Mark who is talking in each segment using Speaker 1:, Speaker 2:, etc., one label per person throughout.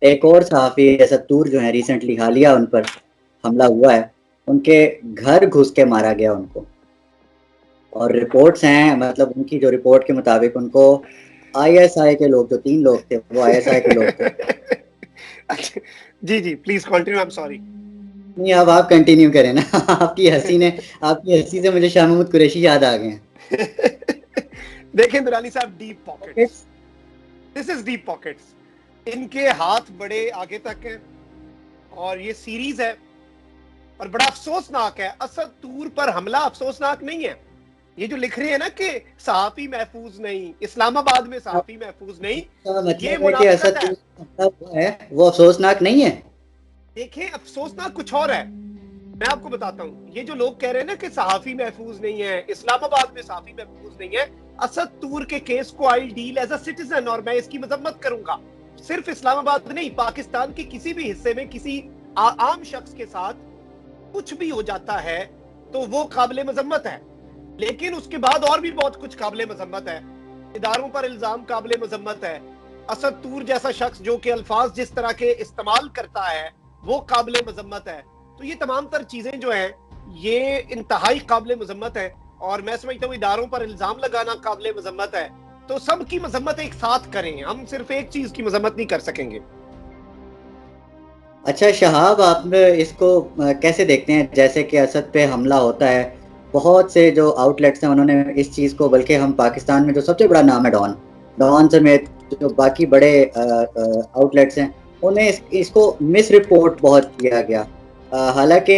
Speaker 1: एक और सहाफ़ी असद-तूर जो है रिसेंटली हालिया उन पर हमला हुआ है, उनके घर घुस के मारा गया उनको। और रिपोर्ट्स हैं मतलब उनकी जो रिपोर्ट के मुताबिक उनको आईएसआई के लोग जो 3 लोग थे, वो आईएसआई के लोग थे।
Speaker 2: अच्छा, जी, जी, please continue, I am sorry.
Speaker 1: नहीं, अब आप कंटिन्यू करें ना। आपकी हँसी से मुझे शाह महमूद कुरैशी याद आ गए हैं।
Speaker 2: देखें दुरानी साहब, deep pockets,
Speaker 1: pockets
Speaker 2: this is deep pockets. इनके हाथ बड़े आगे तक हैं और ये सीरीज है और बड़ा अफसोसनाक है। असद तूर पर हमला अफसोसनाक नहीं है। ये जो लिख रहे हैं ना कि सहाफी महफूज नहीं, इस्लामाबाद में सहाफी महफूज नहीं,
Speaker 1: इसका
Speaker 2: ये
Speaker 1: मतलब है कि
Speaker 2: मुनाफिकत है।
Speaker 1: असद-तूर का हमला हुआ है, वो अफ़सोसनाक नहीं है?
Speaker 2: देखें, अफसोसनाक कुछ और है। मैं आपको बताता हूं, ये जो लोग कह रहे हैं ना कि सहाफी महफूज नहीं है, इस्लामाबाद में सहाफी महफूज नहीं है, असद तूर के केस को I deal as a citizen और मैं इसकी मजम्मत करूंगा। सिर्फ इस्लामाबाद नहीं, पाकिस्तान के किसी भी हिस्से में किसी आम शख्स के साथ कुछ भी हो जाता है तो वो काबिल मजम्मत है। लेकिन उसके बाद और भी बहुत कुछ काबिल मजम्मत है। इदारों पर इल्जाम काबिल मजम्मत है। असद तूर जैसा शख्स जो कि अल्फाज जिस तरह के इस्तेमाल करता है वो काबिल मजम्मत है। तो ये तमाम तर चीजें जो हैं ये इंतहाई काबिल मजम्मत है और मैं समझता हूँ इदारों पर इल्जाम लगाना काबिल मजम्मत है। तो सबकी मजम्मत एक साथ करें, हम सिर्फ एक चीज की मजम्मत नहीं कर सकेंगे।
Speaker 1: अच्छा शहाब, आप इसको कैसे देखते हैं? जैसे कि असद पे हमला होता है, बहुत से जो आउटलेट्स हैं उन्होंने इस चीज़ को, बल्कि हम पाकिस्तान में जो सबसे बड़ा नाम है डॉन, डॉन समेत जो बाकी बड़े आउटलेट्स हैं, उन्हें इसको मिस रिपोर्ट बहुत किया गया। हालांकि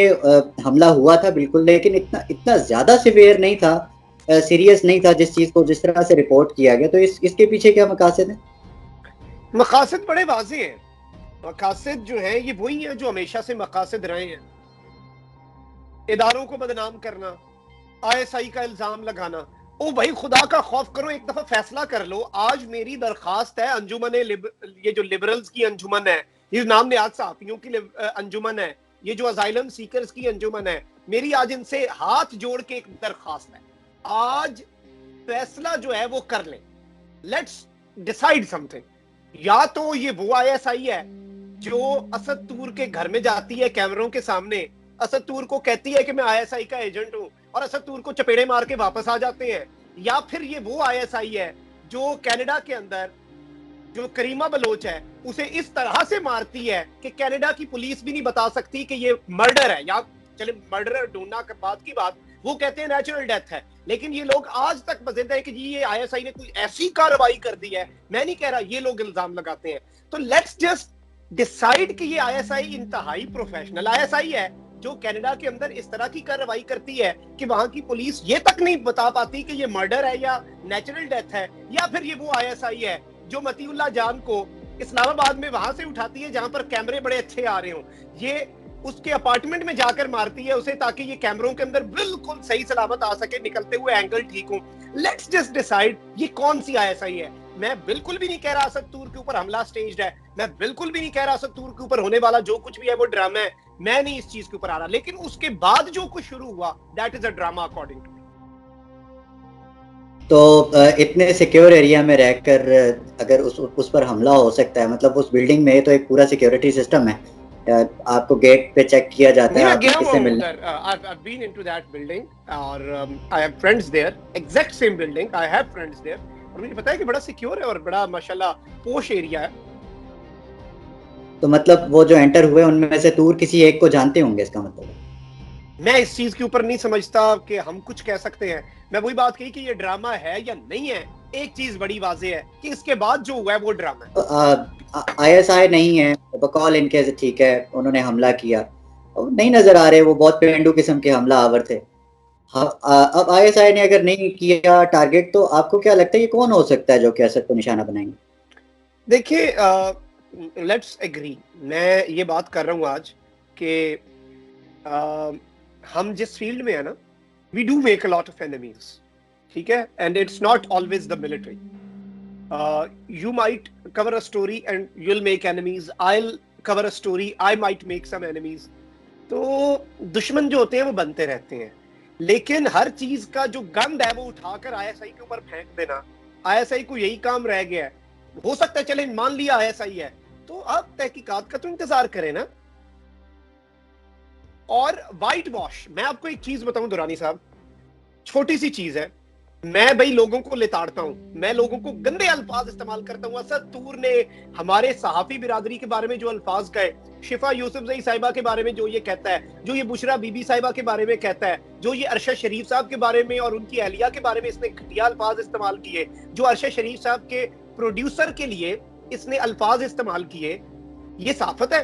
Speaker 1: हमला हुआ था बिल्कुल, लेकिन इतना इतना ज़्यादा सिवियर नहीं था, सीरियस नहीं था जिस चीज़ को जिस तरह से रिपोर्ट किया गया। तो इसके पीछे क्या मकासद है?
Speaker 2: मकासद बड़े वाजे हैं। मकासद जो है ये वही है जो हमेशा से मकासद रहे हैं। इदारों को बदनाम करना, आईएसआई का इल्जाम लगाना। ओ भाई, खुदा का खौफ करो, एक दफा फैसला कर लो। आज मेरी दरखास्त है अंजुमन ये जो लिबरल्स की अंजुमन है, ये नाम ने आज सहाफियों की अंजुमन है, ये जो अजाइलम सीकर्स की अंजुमन है, मेरी आज इनसे हाथ जोड़ के एक दरखास्त है, आज फैसला जो है वो कर लें। Let's decide something. या तो ये वो आईएसआई है जो असद तूर के घर में जाती है कैमरों के सामने, असद तूर को कहती है कि मैं आईएसआई का एजेंट हूं और असद तूर को चपेड़े मार के वापस आ जाते हैं। या फिर ये वो आईएसआई है जो कनाडा के अंदर जो करीमा बलोच है उसे इस तरह से मारती है कि कनाडा की पुलिस भी नहीं बता सकती कि ये मर्डर है। या चले मर्डर ढूंढना के बाद की बात, वो कहते हैं नेचुरल डेथ है, लेकिन ये लोग आज तक बजिंद है कि जी ये आईएसआई ने कोई ऐसी कार्रवाई कर दी है। मैं नहीं कह रहा, ये लोग इल्जाम लगाते हैं। तो लेट्स जस्ट डिसाइड कि ये आईएसआई इंतहाई प्रोफेशनल आईएसआई है जो कनाडा के अंदर इस तरह की कार्रवाई करती है कि वहां की पुलिस ये तक नहीं बता पाती कि ये मर्डर है या नेचुरल डेथ है। या फिर ये वो आईएसआई है जो मतीउल्लाह जान को इस्लामाबाद में वहां से उठाती है जहां पर कैमरे बड़े अच्छे आ रहे हो, ये उसके अपार्टमेंट में जाकर मारती है उसे ताकि ये कैमरों के अंदर बिल्कुल सही सलामत आ सके, निकलते हुए एंगल ठीक हो। लेट्स जस्ट डिसाइड ये कौन सी आईएसआई है। मैं बिल्कुल भी नहीं कह रहा असद तूर के ऊपर हमला स्टेज्ड है, मैं बिल्कुल भी नहीं कह रहा असद तूर के ऊपर होने वाला जो कुछ भी है वो ड्रामा है। मैं नहीं इस चीज के ऊपर आ रहा, लेकिन उसके बाद जो कुछ शुरू हुआ that is a drama according to.
Speaker 1: तो इतने सिक्योर एरिया में रहकर अगर उस पर हमला हो सकता है, मतलब उस बिल्डिंग में तो एक पूरा सिक्योरिटी सिस्टम है। आपको गेट पे चेक किया जाता
Speaker 2: नहीं,
Speaker 1: है
Speaker 2: मैं
Speaker 1: आपने
Speaker 2: गया हुआ
Speaker 1: किससे
Speaker 2: हूँ
Speaker 1: मिलना
Speaker 2: उधर, I've been into that building और I have friends there, exact same building, I have friends there और मुझे पता है कि बड़ा सिक्योर है और बड़ा माशाल्लाह पोश एरिया है।
Speaker 1: है। तो मतलब वो जो एंटर हुए उनमें से दूर किसी एक को जानते होंगे, इसका मतलब है।
Speaker 2: मैं इस चीज के ऊपर नहीं समझता कि हम कुछ कह सकते हैं। मैं वही बात कही कि ये ड्रामा है या नहीं है। एक चीज बड़ी वाजे है कि इसके बाद जो हुआ है वो ड्रामा है।
Speaker 1: तो आईएसआई नहीं है बकौल इनके, ठीक है उन्होंने हमला किया, अब नहीं नजर आ रहे वो बहुत पेंडू किस्म के हमला आवर थे। हाँ, अब आईएसआई ने अगर नहीं किया टारगेट, तो आपको क्या लगता है ये कौन हो सकता है जो कि असद को निशाना बनाएंगे?
Speaker 2: देखिए, लेट्स एग्री, मैं ये बात कर रहा हूं आज कि हम जिस फील्ड में है ना, we do make a lot of enemies, ठीक है, and it's not always the military. You might cover a story and you'll make enemies. I'll cover a story, I might make some enemies. तो दुश्मन जो होते हैं वो बनते रहते हैं, लेकिन हर चीज का जो गंद है वो उठाकर आईएसआई के ऊपर फेंक देना, आईएसआई को यही काम रह गया है। हो सकता है चले मान लिया आईएसआई है, तो आप तहकीकात का तो इंतजार करें ना। और वाइट वॉश, मैं आपको एक चीज बताऊं दुरानी साहब, छोटी सी चीज है, मैं भाई लोगों को लिताड़ता हूं, मैं लोगों को गंदे अल्फाज इस्तेमाल करता हूं। असद तूर ने हमारे सहाफी बिरादरी के बारे में जो अल्फाज कहे, शिफा यूसुफजई साहिबा के बारे में जो ये कहता है, जो ये बुशरा बीबी साहिबा के बारे में कहता है, जो ये अरशद शरीफ साहब के बारे में और उनकी अहलिया के बारे में इसने घटिया अल्फाज इस्तेमाल किए, जो अरशद शरीफ साहब के प्रोड्यूसर के लिए इसने अल्फाज इस्तेमाल किए, ये साफत है।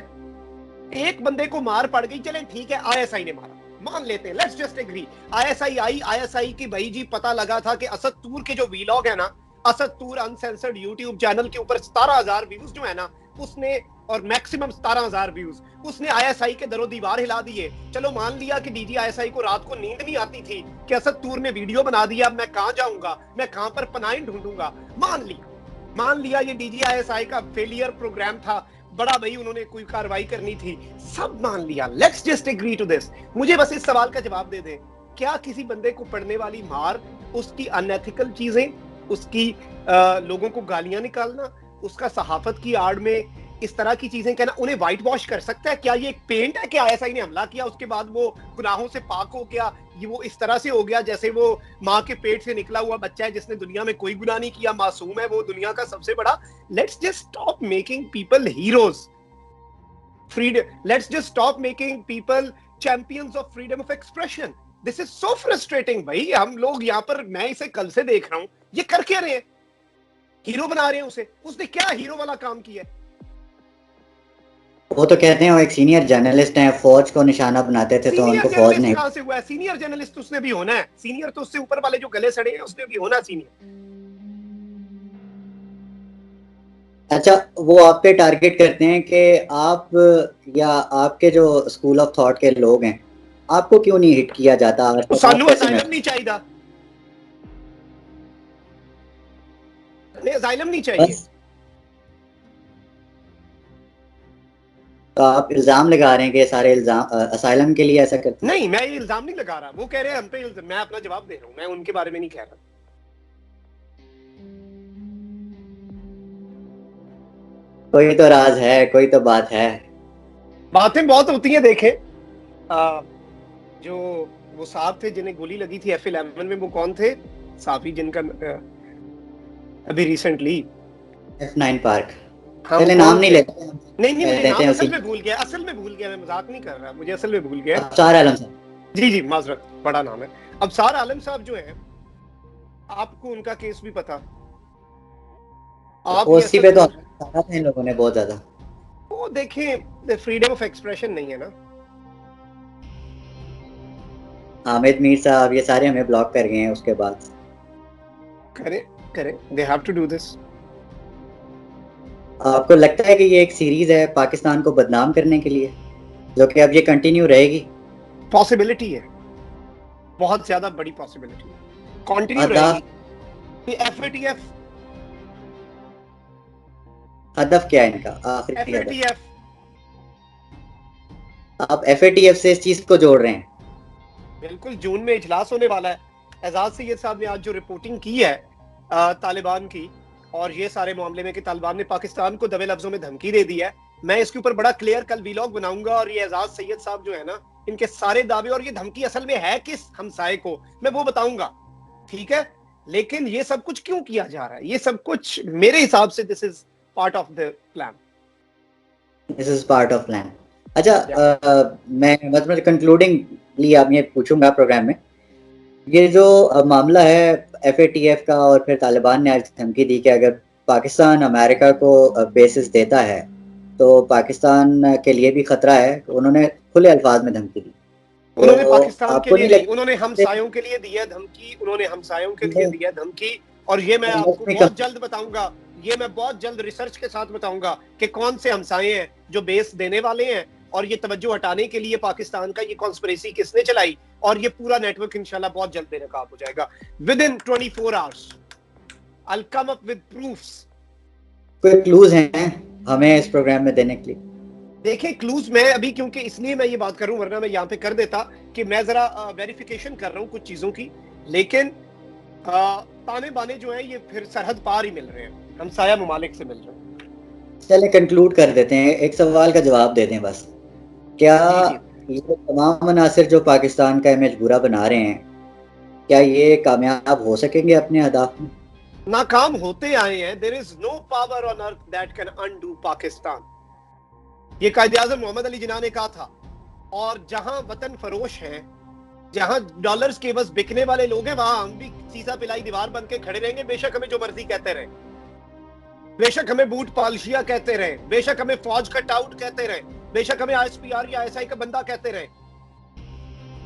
Speaker 2: एक बंदे को मार पड़ गई, चले ठीक है आईएसआई ने मारा, मान लेते हैं, लेट्स जस्ट एग्री। आईएसआई की भाई जी पता लगा था कि असद तूर के जो वीलॉग है ना, असद तूर अनसेंसर्ड यूट्यूब चैनल के ऊपर 17,000 व्यूज जो है ना उसने, और मैक्सिमम 17,000 व्यूज उसने आईएसआई के दरो दीवार हिला दिए। चलो मान लिया कि डीजी आईएसआई को रात को नींद नहीं आती थी कि असद तूर ने वीडियो बना दिया, अब मैं कहां जाऊंगा, मैं कहां पर पनाह ढूंढूंगा। मान लिया ये डीजी आईएसआई का फेलियर प्रोग्राम था, बड़ा भाई उन्होंने कोई कार्रवाई करनी थी, सब मान लिया, let's just agree to this. मुझे बस इस सवाल का जवाब दे दें, क्या किसी बंदे को पड़ने वाली मार, उसकी अनएथिकल चीजें, उसकी लोगों को गालियां निकालना, उसका सहाफत की आड़ में इस तरह की चीजें कहना, उन्हें व्हाइट वॉश कर सकता है? क्या ये एक पेंट है कि आईएसआई ने हमला किया उसके बाद वो गुनाहों से पाक हो गया, ये वो इस तरह से हो गया जैसे वो माँ के पेट से निकला हुआ बच्चा है जिसने दुनिया में कोई गुनाह नहीं किया, मासूम है, वो दुनिया का सबसे बड़ा। Let's just stop making people heroes, freedom, let's just stop making people champions of freedom of expression. This is so frustrating भाई। हम लोग यहाँ पर, मैं इसे कल से देख रहा हूं, ये कर क्या रहे हैं? हीरो बना रहे हैं उसे, उसने क्या हीरो वाला काम किया है?
Speaker 1: वो तो कहते हैं वो एक सीनियर जर्नलिस्ट हैं, फौज को निशाना बनाते थे तो
Speaker 2: सीनियर
Speaker 1: उनको फौज
Speaker 2: जर्नलिस्ट
Speaker 1: ने।
Speaker 2: कहां से हुआ है? सीनियर जर्नलिस्ट उसने भी होना है, सीनियर तो उससे ऊपर वाले जो गले सड़े हैं उसने भी होना सीनियर।
Speaker 1: अच्छा, वो आप पे टारगेट करते हैं कि आप या आपके जो स्कूल ऑफ थॉट के लोग हैं, आपको क्यों नहीं हिट किया जाता आज
Speaker 2: तो
Speaker 1: तक? आप
Speaker 2: सानू
Speaker 1: कैसे
Speaker 2: असाइलम नहीं चाहिए, असाइलम नहीं चाहिए।
Speaker 1: बस तो आप इल्जाम लगा रहे हैं कि सारे इल्जाम असाइलम के लिए ऐसा करते हैं?
Speaker 2: नहीं, मैं ये इल्जाम नहीं लगा रहा, वो कह रहे हैं हम पे, मैं अपना जवाब दे रहा हूं, मैं उनके बारे में नहीं कह रहा।
Speaker 1: कोई तो राज है, कोई तो बात है।
Speaker 2: बातें बहुत होती हैं। देखें जो वो साहब थे जिन्हें गोली लगी थी F11 में, वो कौन थे साफी जिनका अभी रिसेंटली
Speaker 1: F9 पार्क,
Speaker 2: हम
Speaker 1: पहले नाम नहीं लेते हैं,
Speaker 2: नहीं मुझे
Speaker 1: लेते
Speaker 2: नाम
Speaker 1: हैं
Speaker 2: असल
Speaker 1: उसी।
Speaker 2: में भूल गया, मैं मजाक नहीं कर रहा, मुझे असल में भूल गया।
Speaker 1: अफसार आलम साहब।
Speaker 2: जी माजरत, बड़ा नाम है। अफसार आलम साहब जो है, आपको उनका केस भी पता, आप
Speaker 1: उसी पे तो सारा था इन लोगों ने बहुत ज्यादा।
Speaker 2: वो देखें, फ्रीडम ऑफ एक्सप्रेशन नहीं है ना।
Speaker 1: हामिद मीर साहब ये सारे हमें ब्लॉक कर गए हैं उसके बाद।
Speaker 2: करें, they have to do this.
Speaker 1: आपको लगता है कि ये एक सीरीज है पाकिस्तान को बदनाम करने के लिए, जो कि अब ये कंटिन्यू रहेगी?
Speaker 2: पॉसिबिलिटी है, बहुत ज्यादा बड़ी पॉसिबिलिटी है, कंटिन्यू रहेगी। FATF,
Speaker 1: हदफ क्या है इनका आखिरी हदफ?
Speaker 2: FATF
Speaker 1: आप FATF से इस चीज को जोड़ रहे हैं?
Speaker 2: बिल्कुल, जून में इजलास होने वाला है। एजाज सैयद साहब ने आज जो रिपोर्टिंग की है तालिबान की, और ये सारे मामले में कि तालिबान ने पाकिस्तान को दबे लफ्जों में धमकी दे दी है, मैं इसके ऊपर बड़ा क्लियर कल वीलॉग बनाऊंगा। और ये एजाज सैयद साहब जो है ना, इनके सारे दावे और ये धमकी असल में है किस हमसाए को, मैं वो बताऊंगा, ठीक है? लेकिन ये सब कुछ क्यों किया जा रहा है? ये सब कुछ मेरे हिसाब से this is part of the plan.
Speaker 1: This is part of plan. अच्छा, मैं मतलब कंक्लूडिंगली आप ये पूछूंगा प्रोग्राम में, ये जो मामला है FATF का, और फिर तालिबान ने आज धमकी दी कि अगर पाकिस्तान अमेरिका को बेसिस देता है तो पाकिस्तान के लिए भी खतरा है, उन्होंने खुले अल्फाज में धमकी दी।
Speaker 2: उन्होंने
Speaker 1: तो
Speaker 2: पाकिस्तान के लिए नहीं, उन्होंने
Speaker 1: हमसायों
Speaker 2: हमसायों के लिए दिया धमकी। और ये मैं आपको बहुत जल्द बताऊंगा, ये मैं बहुत जल्द रिसर्च के साथ बताऊंगा कि कौन से हमसाये हैं जो बेस देने वाले हैं, और ये तवज्जो हटाने के लिए पाकिस्तान का ये कॉन्स्पिरेसी किसने चलाई, और ये पूरा नेटवर्क इंशाल्लाह बहुत जल्द बेनकाब हो जाएगा। With in 24 hours I will come up with proofs.
Speaker 1: कोई क्लूज हैं हमें इस प्रोग्राम में देने के लिए?
Speaker 2: देखिए, क्लूज मैं अभी, क्योंकि इसलिए मैं ये बात कर रहा हूं, वरना मैं यहाँ पे कर देता कि मैं जरा वेरिफिकेशन कर रहा हूँ कुछ चीजों की, लेकिन ताने बाने जो है ये फिर सरहद पार ही मिल रहे हैं, हमसाया ममालिक से मिल रहे हैं।
Speaker 1: चले कंक्लूड कर देते हैं, एक सवाल का जवाब दे दें बस। क्या
Speaker 2: जी जी।
Speaker 1: ये तमाम अनासिर जो पाकिस्तान का इमेज बुरा बना रहे हैं, क्या ये कामयाब हो सकेंगे अपने अहदाफ में?
Speaker 2: नाकाम होते आए हैं। There is no power on earth that can undo Pakistan. ये कायदे आजम मोहम्मद अली जिन्ना ने कहा था। और जहां वतन फरोश हैं, जहां डॉलर्स के बस बिकने वाले लोग हैं, वहां हम भी सीसा पिलाई दीवार बन के खड़े रहेंगे। बेशक हमें जो मर्जी कहते रहे, बेशक हमें बूट पालशिया कहते रहे, बेशक हमें फौज कट आउट कहते रहे, बेशक हमें आईएसपीआर या आईएसआई का बंदा कहते रहे।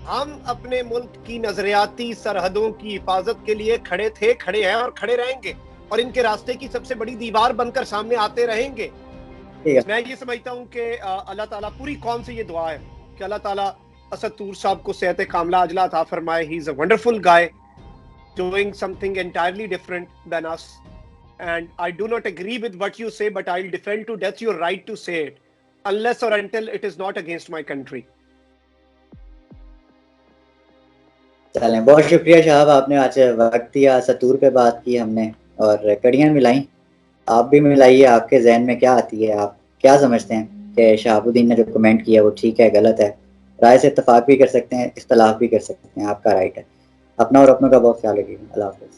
Speaker 2: हम अपने मुल्क की नजरियाती सरहदों की हिफाजत के लिए खड़े थे, खड़े हैं और खड़े रहेंगे, और इनके रास्ते की सबसे बड़ी दीवार बनकर सामने आते रहेंगे।
Speaker 1: ठीक है।
Speaker 2: मैं ये समझता हूं कि अल्लाह ताला, पूरी कौम से ये दुआ है कि अल्लाह ताला असद तूर साहब को सेहत कामला अजला अता फरमाए। He is a wonderful guy doing something entirely different than us, and I do not agree with what you say, but I'll defend to death your right to say it, unless or until it is not against my country.
Speaker 1: चलें, बहुत शुक्रिया साहब, आपने आज वक्त दिया, सतूर पे बात की हमने और कड़ियाँ मिलाई। आप भी मिलाइए, आपके जहन में क्या आती है, आप क्या समझते हैं कि शहाबुद्दीन ने जो कमेंट किया वो ठीक है, गलत है? राय से इत्तफाक भी कर सकते हैं, इख्तलाफ भी कर सकते हैं, आपका राइट है। अपना और अपनों का बहुत ख्याल रखिएगा। अल्लाह हाफ़िज़।